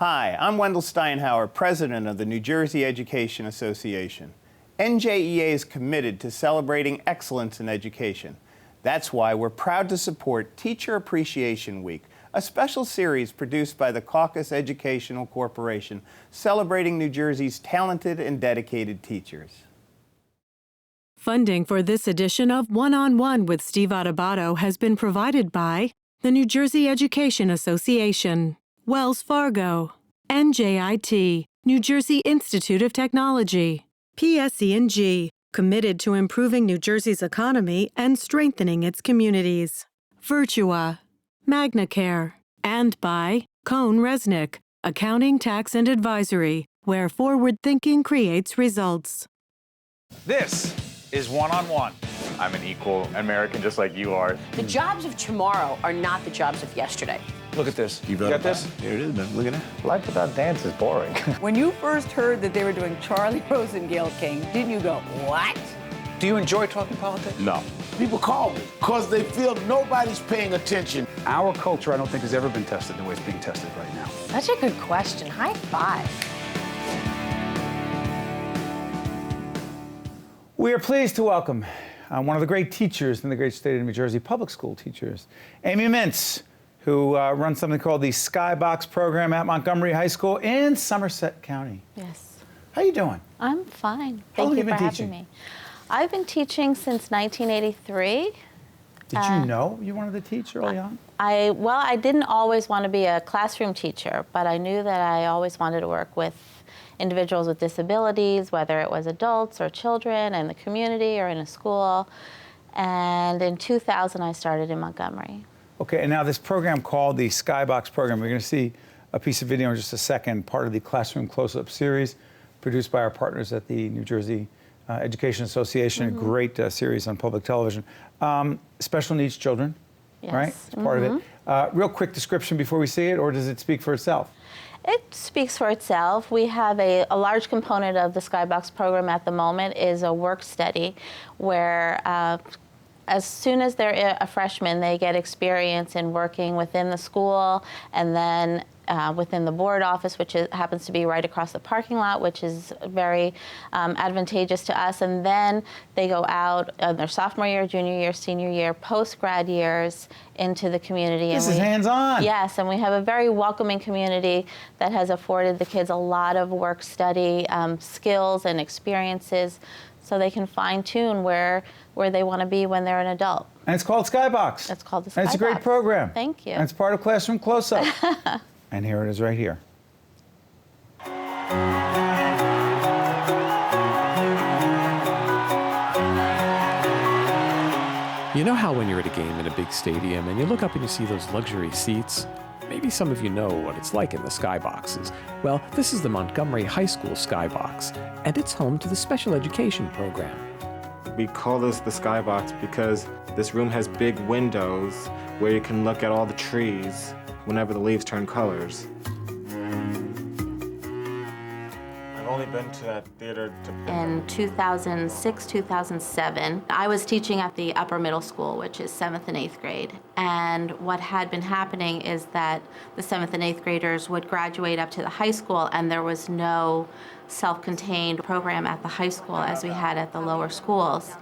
Hi, I'm Wendell Steinhauer, President of the New Jersey Education Association. NJEA is committed to celebrating excellence in education. That's why we're proud to support Teacher Appreciation Week, a special series produced by the Caucus Educational Corporation celebrating New Jersey's talented and dedicated teachers. Funding for this edition of One-on-One with Steve Adubato has been provided by the New Jersey Education Association, Wells Fargo, NJIT, New Jersey Institute of Technology, PSE&G, committed to improving New Jersey's economy and strengthening its communities, Virtua, MagnaCare, and by Cohn Resnick, Accounting, Tax, and Advisory, where forward thinking creates results. This is One-on-One. I'm an equal American just like you are. The jobs of tomorrow are not the jobs of yesterday. Look at this. You got this? Here it is, man. Look at that. Life without dance is boring. When you first heard that they were doing Charlie Rosende King, didn't you go, what? Do you enjoy talking politics? No. People call me because they feel nobody's paying attention. Our culture, I don't think, has ever been tested the way it's being tested right now. Such a good question. High five. We are pleased to welcome one of the great teachers in the great state of New Jersey, public school teachers, Amy Mintz, who runs something called the Skybox Program at Montgomery High School in Somerset County. Yes. How you doing? I'm fine. How long Thank you have you for been having teaching? me. I've been teaching since 1983. Did you know you wanted to teach early on? I didn't always want to be a classroom teacher, but I knew that I always wanted to work with individuals with disabilities, whether it was adults or children in the community or in a school. And in 2000, I started in Montgomery. Okay, and now this program called the Skybox Program, we're going to see a piece of video in just a second, part of the Classroom Close-Up series produced by our partners at the New Jersey Education Association, a great series on public television. Special needs children, Yes. right? It's part of it. Real quick description before we see it, or does it speak for itself? It speaks for itself. We have a large component of the Skybox program at the moment is a work study where as soon as they're a freshman, they get experience in working within the school and then within the board office, which happens to be right across the parking lot, which is very advantageous to us. And then they go out in their sophomore year, junior year, senior year, post-grad years into the community. This is hands-on. Yes, and we have a very welcoming community that has afforded the kids a lot of work study skills and experiences so they can fine-tune where they want to be when they're an adult. And it's called Skybox. It's called the Skybox. And it's a great program. Thank you. And it's part of Classroom Close-Up. And here it is right here. You know how when you're at a game in a big stadium and you look up and you see those luxury seats? Maybe some of you know what it's like in the skyboxes. Well, this is the Montgomery High School Skybox, and it's home to the special education program. We call this the Skybox because this room has big windows where you can look at all the trees whenever the leaves turn colors. I've only been to that theater In 2006, 2007, I was teaching at the upper middle school, which is 7th and 8th grade. And what had been happening is that the 7th and 8th graders would graduate up to the high school, and there was no self-contained program at the high school as we had at the lower schools.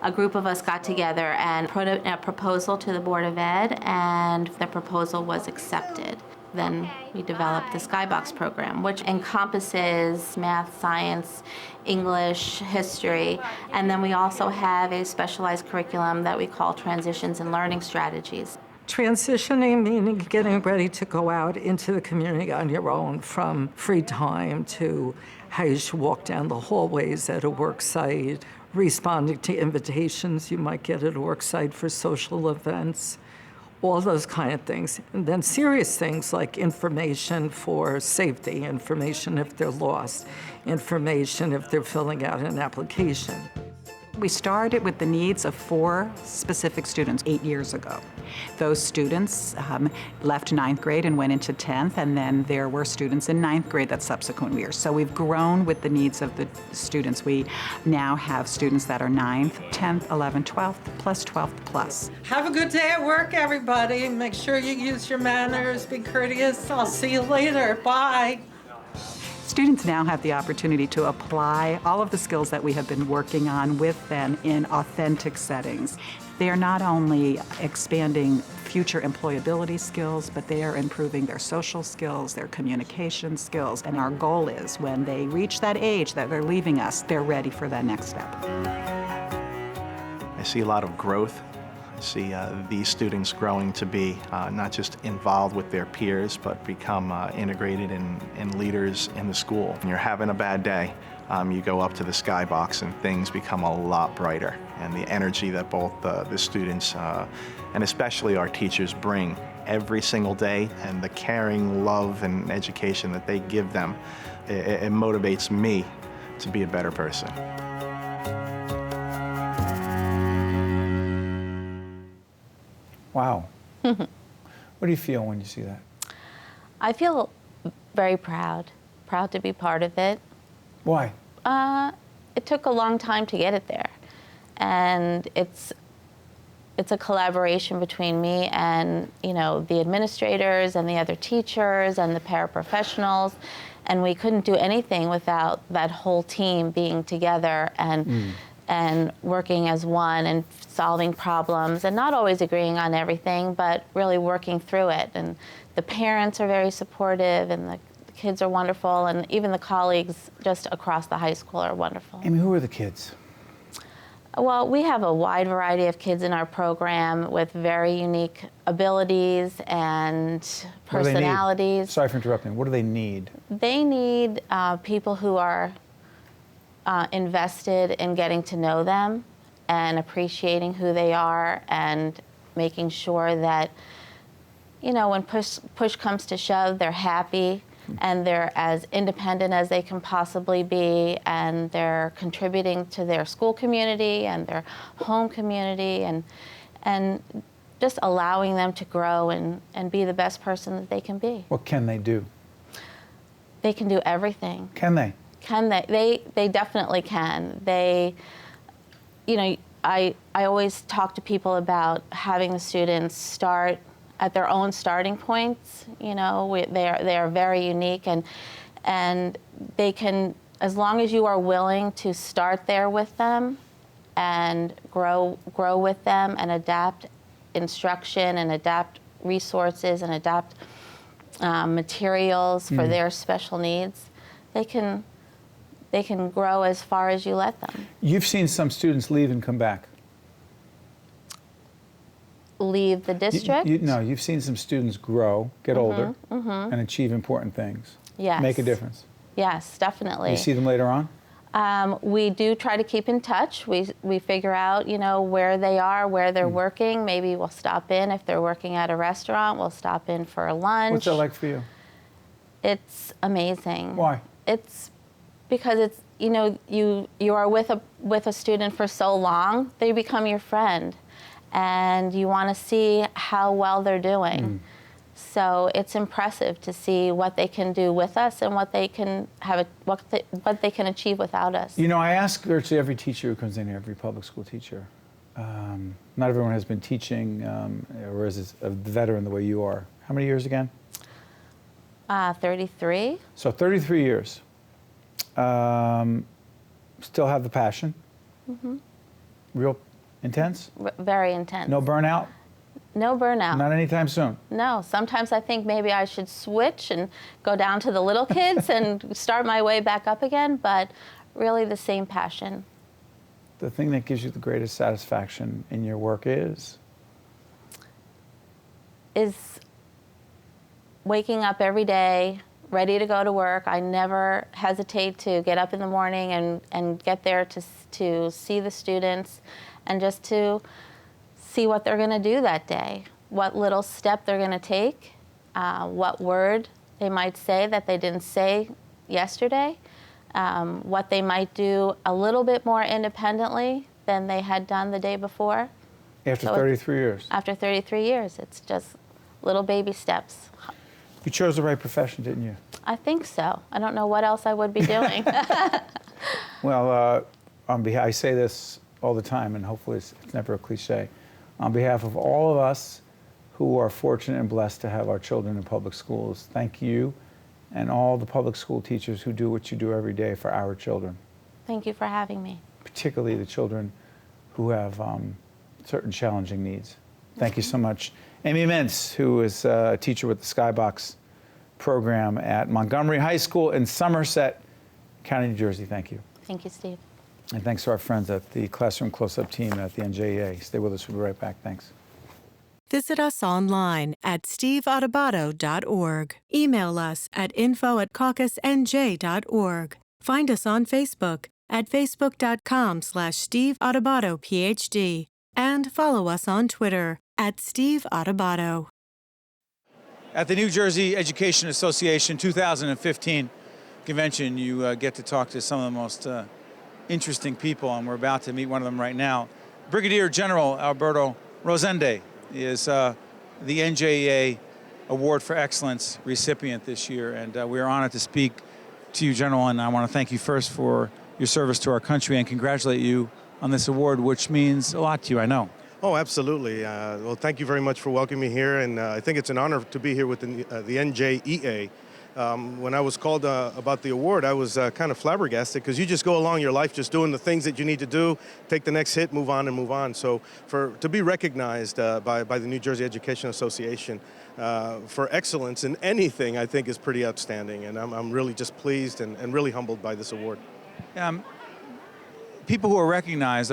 A group of us got together and put a proposal to the Board of Ed, and the proposal was accepted. Then we developed the Skybox program, which encompasses math, science, English, history, and then we also have a specialized curriculum that we call Transitions and Learning Strategies. Transitioning meaning getting ready to go out into the community on your own, from free time to how you should walk down the hallways at a work site, responding to invitations you might get at a work site for social events, all those kind of things. And then serious things like information for safety, information if they're lost, information if they're filling out an application. We started with the needs of 4 specific students 8 years ago. Those students left 9th grade and went into 10th, and then there were students in 9th grade that subsequent year. So we've grown with the needs of the students. We now have students that are 9th, 10th, 11th, 12th, plus 12th plus. Have a good day at work, everybody. Make sure you use your manners, be courteous. I'll see you later. Bye. Students now have the opportunity to apply all of the skills that we have been working on with them in authentic settings. They are not only expanding future employability skills, but they are improving their social skills, their communication skills, and our goal is when they reach that age that they're leaving us, they're ready for that next step. I see a lot of growth. I see these students growing to be not just involved with their peers, but become integrated and leaders in the school. When you're having a bad day, you go up to the Skybox and things become a lot brighter. And the energy that both the students and especially our teachers bring every single day, and the caring, love, and education that they give them, it motivates me to be a better person. Wow. What do you feel when you see that? I feel very proud to be part of it. Why? It took a long time to get it there. And it's a collaboration between me and, the administrators and the other teachers and the paraprofessionals. And we couldn't do anything without that whole team being together and working as one and solving problems and not always agreeing on everything, but really working through it. And the parents are very supportive, and the kids are wonderful, and even the colleagues just across the high school are wonderful. Amy, who are the kids? Well, we have a wide variety of kids in our program with very unique abilities and personalities. Sorry for interrupting. What do they need? They need people who are invested in getting to know them and appreciating who they are and making sure that, when push comes to shove, they're happy and they're as independent as they can possibly be, and they're contributing to their school community and their home community, and just allowing them to grow and be the best person that they can be. What can they do? They can do everything. Can they? Can they? They definitely can. They, I always talk to people about having the students start at their own starting points. They are very unique, and they can, as long as you are willing to start there with them and grow with them and adapt instruction and adapt resources and adapt materials for their special needs, they can grow as far as you let them. You've seen some students leave and come back. Leave the district? No, you've seen some students grow, get older, and achieve important things. Yes. Make a difference. Yes, definitely. You see them later on? We do try to keep in touch. We figure out, where they are, where they're working. Maybe we'll stop in. If they're working at a restaurant, we'll stop in for a lunch. What's that like for you? It's amazing. Why? It's because it's, you are with a student for so long, they become your friend. And you want to see how well they're doing. So it's impressive to see what they can do with us and what they can what they can achieve without us. I ask virtually every teacher who comes in here, every public school teacher. Not everyone has been teaching or is a veteran the way you are. How many years again? 33. So 33 years. Still have the passion. Real intense? Very intense. No burnout? No burnout. Not anytime soon? No. Sometimes I think maybe I should switch and go down to the little kids and start my way back up again, but really the same passion. The thing that gives you the greatest satisfaction in your work is waking up every day, ready to go to work. I never hesitate to get up in the morning and get there to see the students and just to see what they're going to do that day, what little step they're going to take, what word they might say that they didn't say yesterday, what they might do a little bit more independently than they had done the day before. After 33 years. After 33 years, it's just little baby steps. You chose the right profession, didn't you? I think so. I don't know what else I would be doing. Well, I say this all the time, and hopefully it's never a cliche. On behalf of all of us who are fortunate and blessed to have our children in public schools, thank you and all the public school teachers who do what you do every day for our children. Thank you for having me. Particularly the children who have certain challenging needs. Thank you so much. Amy Mintz, who is a teacher with the Skybox program at Montgomery High School in Somerset County, New Jersey. Thank you. Thank you, Steve. And thanks to our friends at the Classroom Close-Up team at the NJEA. Stay with us. We'll be right back. Thanks. Visit us online at steveadubato.org. Email us at info@caucusnj.org. Find us on Facebook at facebook.com/SteveAdubato, and follow us on Twitter at Steve Adubato. At the New Jersey Education Association 2015 convention, you get to talk to some of the most interesting people, and we're about to meet one of them right now. Brigadier General Alberto Rosende is the NJEA Award for Excellence recipient this year, and we are honored to speak to you, General, and I want to thank you first for your service to our country and congratulate you on this award, which means a lot to you, I know. Oh, absolutely. Well, thank you very much for welcoming me here, and I think it's an honor to be here with the NJEA. When I was called about the award, I was kind of flabbergasted because you just go along your life just doing the things that you need to do, take the next hit, move on and move on. So to be recognized by the New Jersey Education Association for excellence in anything, I think is pretty outstanding. And I'm really just pleased and really humbled by this award. People who are recognized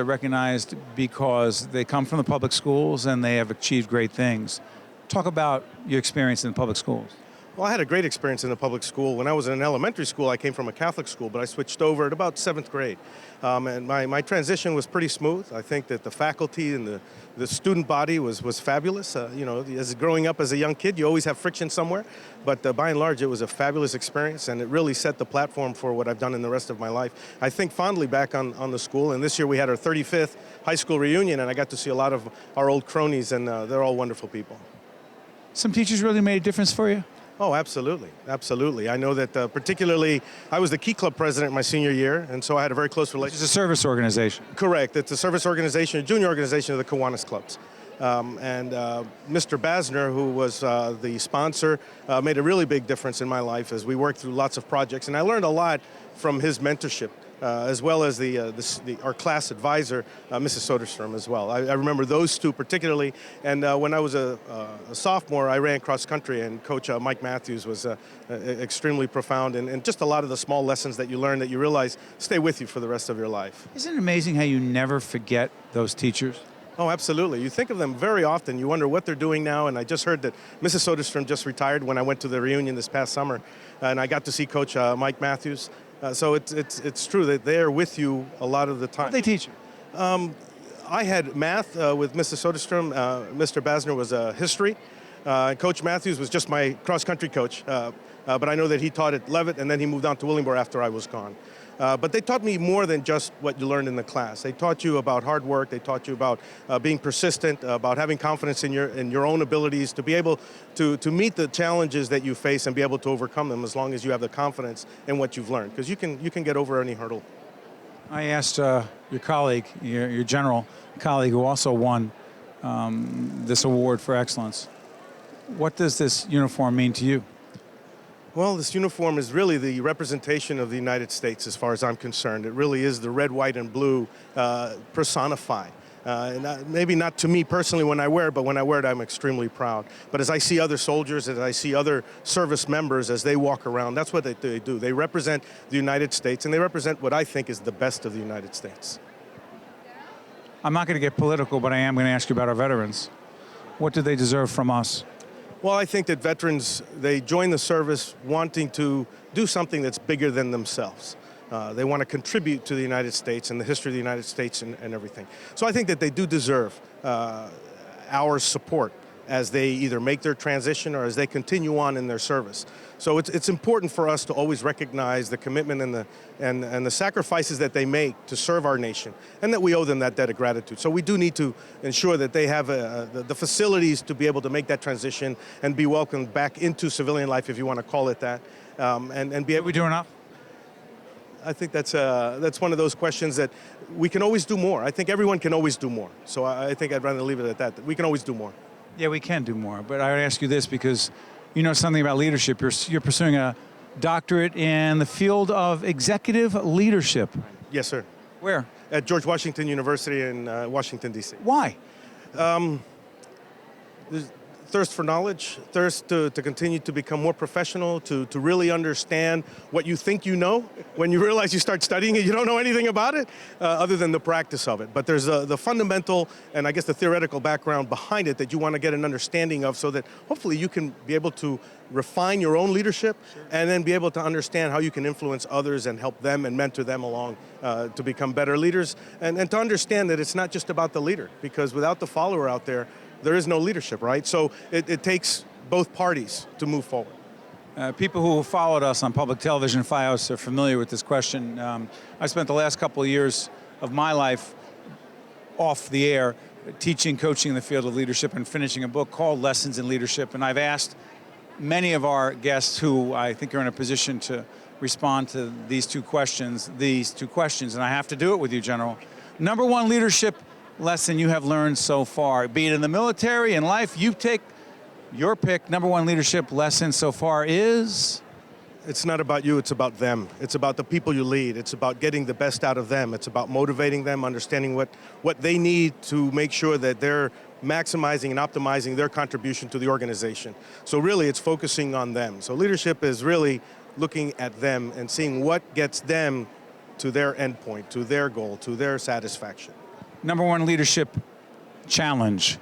because they come from the public schools and they have achieved great things. Talk about your experience in the public schools. Well, I had a great experience in the public school. When I was in elementary school, I came from a Catholic school, but I switched over at about 7th grade. And my transition was pretty smooth. I think that the faculty and the student body was fabulous. You know, as growing up as a young kid, you always have friction somewhere. But by and large, it was a fabulous experience, and it really set the platform for what I've done in the rest of my life. I think fondly back on the school, and this year we had our 35th high school reunion, and I got to see a lot of our old cronies, and they're all wonderful people. Some teachers really made a difference for you? Oh, absolutely, absolutely. I know that particularly, I was the Key Club president my senior year, and so I had a very close relationship. It's a service organization. Correct. It's a service organization, a junior organization of the Kiwanis clubs. And Mr. Basner, who was the sponsor, made a really big difference in my life as we worked through lots of projects. And I learned a lot from his mentorship, as well as our class advisor, Mrs. Soderstrom, as well. I remember those two particularly. And when I was a sophomore, I ran cross country, and Coach Mike Matthews was extremely profound. And just a lot of the small lessons that you learn that you realize stay with you for the rest of your life. Isn't it amazing how you never forget those teachers? Oh, absolutely. You think of them very often. You wonder what they're doing now. And I just heard that Mrs. Soderstrom just retired when I went to the reunion this past summer. And I got to see Coach Mike Matthews. So it's true that they're with you a lot of the time. What did they teach you? I had math with Mrs. Soderstrom. Mr. Basner was history. Coach Matthews was just my cross-country coach. But I know that he taught at Leavitt, and then he moved on to Willingboro after I was gone. But they taught me more than just what you learned in the class. They taught you about hard work. They taught you about being persistent, about having confidence in your own abilities to be able to meet the challenges that you face and be able to overcome them as long as you have the confidence in what you've learned, because you can get over any hurdle. I asked your colleague, your general colleague, who also won this award for excellence, what does this uniform mean to you? Well, this uniform is really the representation of the United States as far as I'm concerned. It really is the red, white, and blue personified. Maybe not to me personally when I wear it, but when I wear it, I'm extremely proud. But as I see other soldiers, as I see other service members, as they walk around, that's what they do. They represent the United States, and they represent what I think is the best of the United States. I'm not going to get political, but I am going to ask you about our veterans. What do they deserve from us? Well, I think that veterans, they join the service wanting to do something that's bigger than themselves. They want to contribute to the United States and the history of the United States and everything. So I think that they do deserve our support as they either make their transition or as they continue on in their service. So it's important for us to always recognize the commitment and the sacrifices that they make to serve our nation, and that we owe them that debt of gratitude. So we do need to ensure that they have the facilities to be able to make that transition and be welcomed back into civilian life, if you want to call it that, and be able. Are we doing enough? I think that's one of those questions that we can always do more. I think everyone can always do more. So I think I'd rather leave it at that. We can always do more. Yeah, we can do more. But I would ask you this because you know something about leadership. You're pursuing a doctorate in the field of executive leadership. Yes, sir. Where? At George Washington University in Washington, D.C. Why? There's thirst for knowledge, thirst to continue to become more professional, to really understand what you think you know. When you realize you start studying it, you don't know anything about it other than the practice of it. But there's the fundamental and I guess the theoretical background behind it that you want to get an understanding of so that hopefully you can be able to refine your own leadership and then be able to understand how you can influence others and help them and mentor them along to become better leaders and to understand that it's not just about the leader, because without the follower out there, there is no leadership, right? So it takes both parties to move forward. People who followed us on public television, FiOS, are familiar with this question. I spent the last couple of years of my life off the air teaching, coaching in the field of leadership and finishing a book called Lessons in Leadership. And I've asked many of our guests who I think are in a position to respond to these two questions, and I have to do it with you, General. Number one leadership lesson you have learned so far, be it in the military, in life, you take your pick. Number one leadership lesson so far is? It's not about you, it's about them. It's about the people you lead. It's about getting the best out of them. It's about motivating them, understanding what they need to make sure that they're maximizing and optimizing their contribution to the organization. So really, it's focusing on them. So leadership is really looking at them and seeing what gets them to their endpoint, to their goal, to their satisfaction. Number one leadership challenge.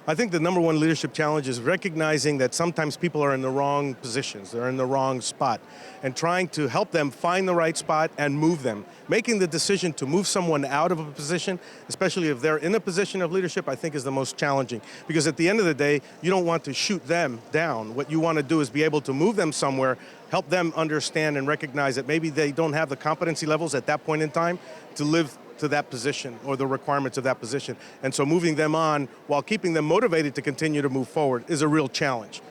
I think the number one leadership challenge is recognizing that sometimes people are in the wrong positions, they're in the wrong spot, and trying to help them find the right spot and move them. Making the decision to move someone out of a position, especially if they're in a position of leadership, I think is the most challenging. Because at the end of the day, you don't want to shoot them down. What you want to do is be able to move them somewhere, help them understand and recognize that maybe they don't have the competency levels at that point in time to live to that position or the requirements of that position. And so moving them on while keeping them motivated to continue to move forward is a real challenge.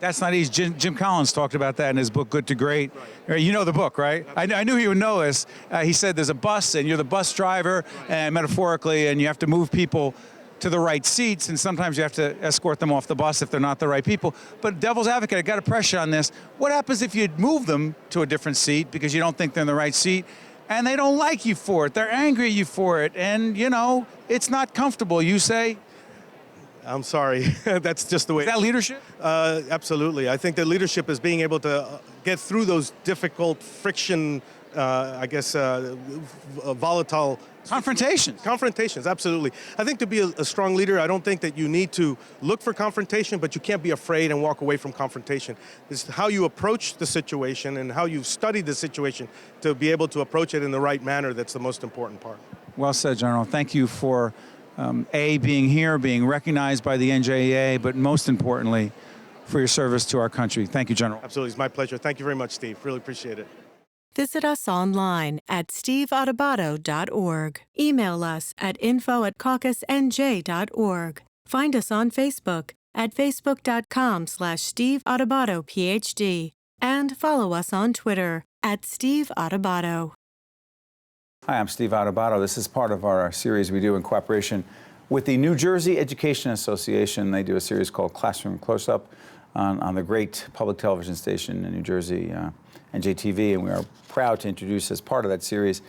That's not easy. Jim Collins talked about that in his book, Good to Great. Right. You know the book, right? I knew he would know this. He said there's a bus and you're the bus driver, and metaphorically, and you have to move people to the right seats, and sometimes you have to escort them off the bus if they're not the right people. But devil's advocate, I got to pressure on this. What happens if you move them to a different seat because you don't think they're in the right seat? And they don't like you for it. They're angry at you for it. And, you know, it's not comfortable, you say? I'm sorry. That's just the way. Is that leadership? Absolutely. I think that leadership is being able to get through those difficult friction, volatile Confrontations, absolutely. I think to be a strong leader, I don't think that you need to look for confrontation, but you can't be afraid and walk away from confrontation. It's how you approach the situation and how you've studied the situation to be able to approach it in the right manner that's the most important part. Well said, General. Thank you for, being here, being recognized by the NJEA, but most importantly, for your service to our country. Thank you, General. Absolutely. It's my pleasure. Thank you very much, Steve. Really appreciate it. Visit us online at steveadubato.org. Email us at info@caucusnj.org. Find us on Facebook at facebook.com/SteveAdubato, and follow us on Twitter at Steve Adubato. Hi, I'm Steve Adubato. This is part of our series we do in cooperation with the New Jersey Education Association. They do a series called Classroom Close-Up on the great public television station in New Jersey, NJTV, and we are proud to introduce as part of that series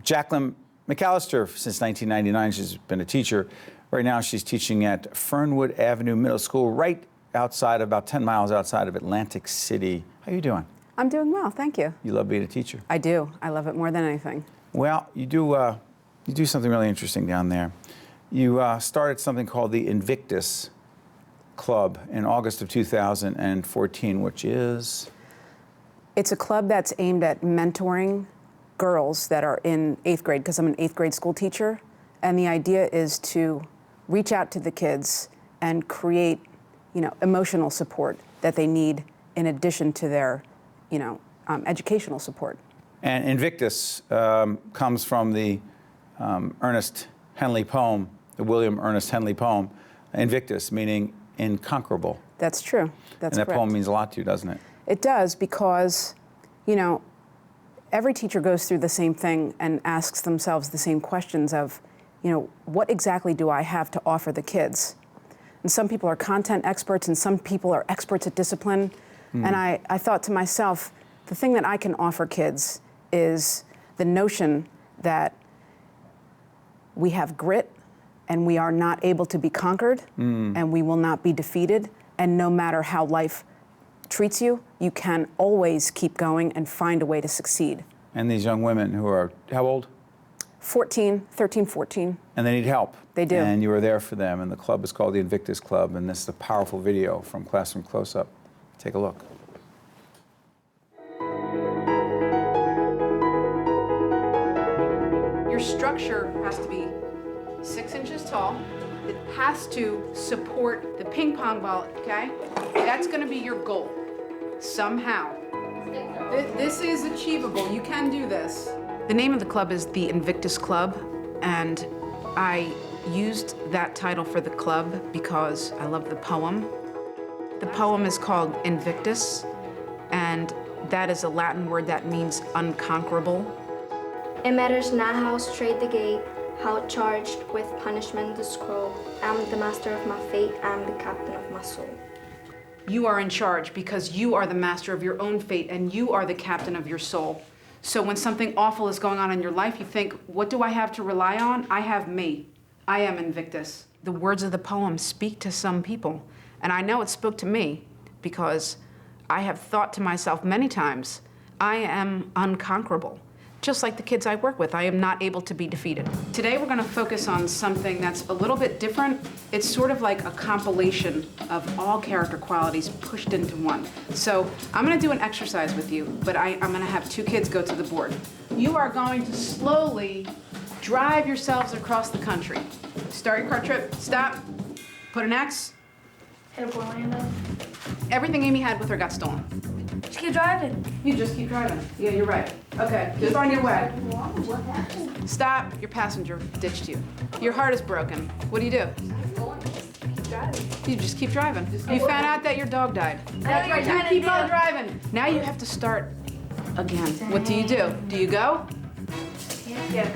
Jacqueline McAlister. Since 1999, she's been a teacher. Right now, she's teaching at Fernwood Middle School, right outside, about 10 miles outside of Atlantic City. How are you doing? I'm doing well, thank you. You love being a teacher? I do. I love it more than anything. Well, you do something really interesting down there. You started something called the Invictus Club in August of 2014, which is? It's a club that's aimed at mentoring girls that are in 8th grade, because I'm an 8th grade school teacher. And the idea is to reach out to the kids and create, emotional support that they need in addition to their, educational support. And Invictus comes from the Ernest Henley poem, the William Ernest Henley poem, Invictus, meaning inconquerable. That's true. That's and that correct. poem means a lot to you, doesn't it? It does, because, every teacher goes through the same thing and asks themselves the same questions of, what exactly do I have to offer the kids? And some people are content experts and some people are experts at discipline. And I thought to myself, the thing that I can offer kids is the notion that we have grit and we are not able to be conquered and we will not be defeated. And no matter how life treats you, you can always keep going and find a way to succeed. And these young women who are, how old? 13, 14. And they need help. They do. And you were there for them, and the club is called the Invictus Club, and this is a powerful video from Classroom Close-Up. Take a look. Your structure has to be 6 inches tall. It has to support the ping pong ball, okay? That's gonna be your goal, somehow. This is achievable, you can do this. The name of the club is the Invictus Club, and I used that title for the club because I love the poem. The poem is called Invictus, and that is a Latin word that means unconquerable. It matters not how straight the gate, how charged with punishment the scroll. I'm the master of my fate, I'm the captain of my soul. You are in charge because you are the master of your own fate and you are the captain of your soul. So when something awful is going on in your life, you think, what do I have to rely on? I have me. I am Invictus. The words of the poem speak to some people, and I know it spoke to me because I have thought to myself many times, I am unconquerable. Just like the kids I work with, I am not able to be defeated. Today we're gonna focus on something that's a little bit different. It's sort of like a compilation of all character qualities pushed into one. So I'm gonna do an exercise with you, but I'm gonna have 2 kids go to the board. You are going to slowly drive yourselves across the country. Start your car trip, stop, put an X. Hit a Orlando. Everything Amy had with her got stolen. Just keep driving. You just keep driving. Yeah, you're right. Okay, keep on your way. Stop, your passenger ditched you. Your heart is broken. What do? You just keep driving. You found out that your dog died. That's right, you keep on driving. Now you have to start again. What do? Do you go? Yeah.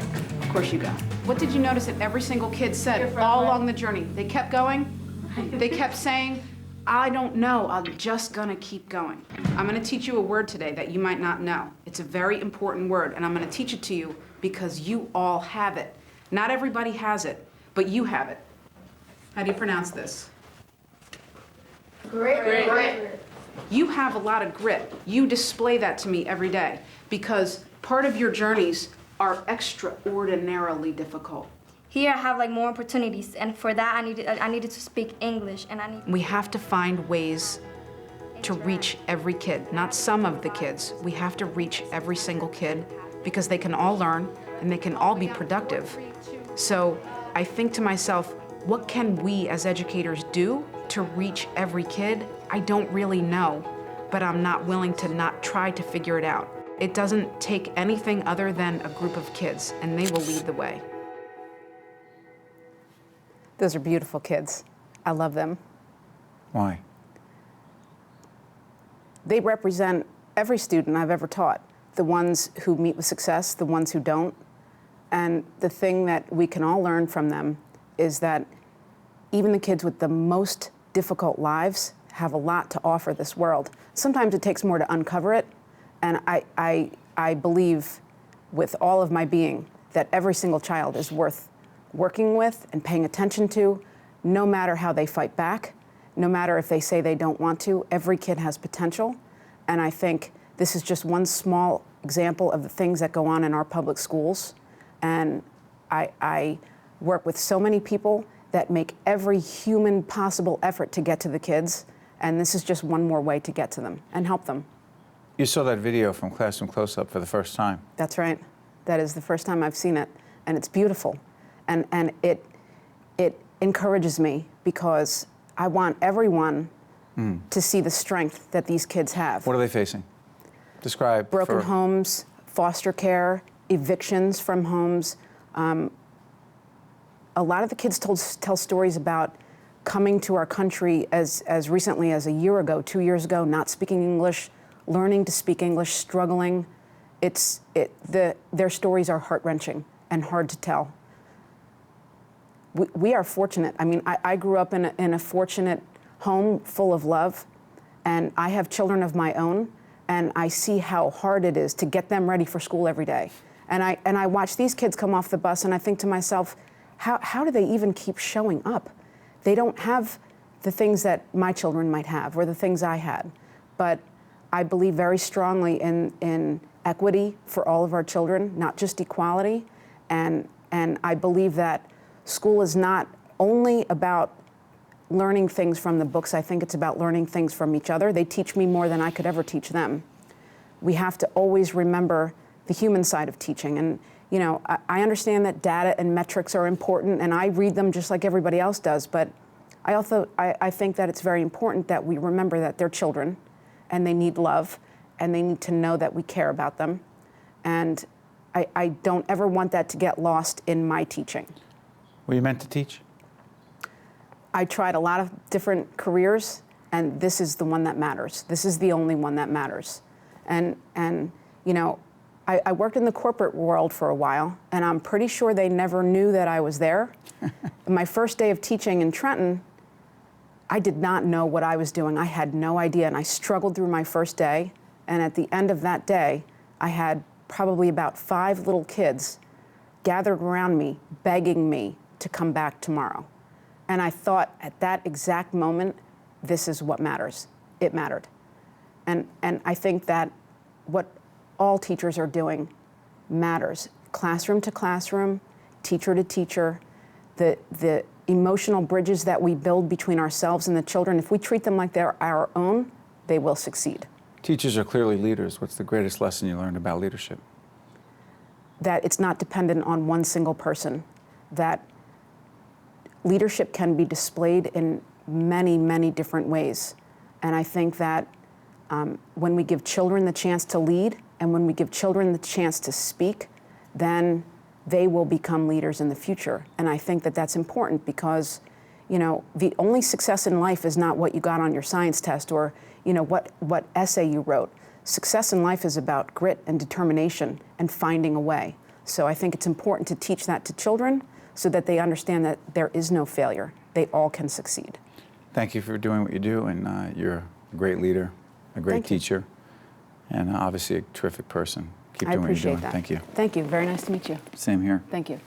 Of course you go. What did you notice that every single kid said all along the journey? They kept going. They kept saying, I don't know, I'm just gonna keep going. I'm gonna teach you a word today that you might not know. It's a very important word, and I'm gonna teach it to you because you all have it. Not everybody has it, but you have it. How do you pronounce this? Grit. You have a lot of grit. You display that to me every day because part of your journeys are extraordinarily difficult. Here I have more opportunities, and for that I needed to speak English, and We have to find ways to reach every kid, not some of the kids. We have to reach every single kid because they can all learn and they can all be productive. So I think to myself, what can we as educators do to reach every kid? I don't really know, but I'm not willing to not try to figure it out. It doesn't take anything other than a group of kids, and they will lead the way. Those are beautiful kids. I love them. Why? They represent every student I've ever taught. The ones who meet with success, the ones who don't. And the thing that we can all learn from them is that even the kids with the most difficult lives have a lot to offer this world. Sometimes it takes more to uncover it, and I believe with all of my being that every single child is worth working with and paying attention to, no matter how they fight back, no matter if they say they don't want to. Every kid has potential, and I think this is just one small example of the things that go on in our public schools. And I work with so many people that make every human possible effort to get to the kids, and this is just one more way to get to them and help them. You saw that video from Classroom Close-Up for the first time. That's right. That is the first time I've seen it, and it's beautiful. And it encourages me because I want everyone to see the strength that these kids have. What are they facing? Describe. Broken homes, foster care, evictions from homes. A lot of the kids tell stories about coming to our country as recently as a year ago, 2 years ago, not speaking English, learning to speak English, struggling. Their stories are heart-wrenching and hard to tell. We are fortunate. I mean, I grew up in a fortunate home full of love, and I have children of my own, and I see how hard it is to get them ready for school every day. And I watch these kids come off the bus, and I think to myself, how do they even keep showing up? They don't have the things that my children might have, or the things I had. But I believe very strongly in equity for all of our children, not just equality. And I believe that school is not only about learning things from the books. I think it's about learning things from each other. They teach me more than I could ever teach them. We have to always remember the human side of teaching. And you know, I understand that data and metrics are important, and I read them just like everybody else does, but I think that it's very important that we remember that they're children, and they need love, and they need to know that we care about them. And I don't ever want that to get lost in my teaching. Were you meant to teach? I tried a lot of different careers, and this is the one that matters. This is the only one that matters. And you know, I worked in the corporate world for a while, and I'm pretty sure they never knew that I was there. My first day of teaching in Trenton, I did not know what I was doing. I had no idea, and I struggled through my first day. And at the end of that day, I had probably about 5 little kids gathered around me, begging me to come back tomorrow. And I thought at that exact moment, this is what matters. It mattered. And I think that what all teachers are doing matters. Classroom to classroom, teacher to teacher, the emotional bridges that we build between ourselves and the children, if we treat them like they're our own, they will succeed. Teachers are clearly leaders. What's the greatest lesson you learned about leadership? That it's not dependent on one single person, that leadership can be displayed in many, many different ways. And I think that when we give children the chance to lead, and when we give children the chance to speak, then they will become leaders in the future. And I think that that's important because, you know, the only success in life is not what you got on your science test or, you know, what essay you wrote. Success in life is about grit and determination and finding a way. So I think it's important to teach that to children so that they understand that there is no failure. They all can succeed. Thank you for doing what you do, and you're a great leader, a great teacher, and obviously a terrific person. Keep doing what you're doing. That. Thank you. Thank you. Very nice to meet you. Same here. Thank you.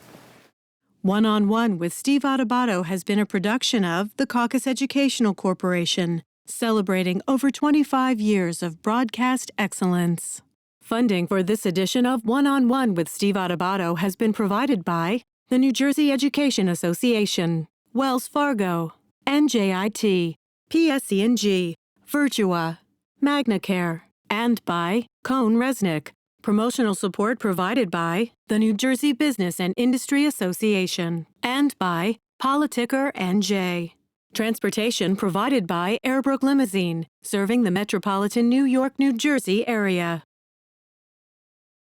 One-on-One with Steve Adubato has been a production of the Caucus Educational Corporation, celebrating over 25 years of broadcast excellence. Funding for this edition of One-on-One with Steve Adubato has been provided by the New Jersey Education Association, Wells Fargo, NJIT, PSE&G, Virtua, MagnaCare, and by Cone Resnick. Promotional support provided by the New Jersey Business and Industry Association and by Politicker NJ. Transportation provided by Airbrook Limousine, serving the metropolitan New York, New Jersey area.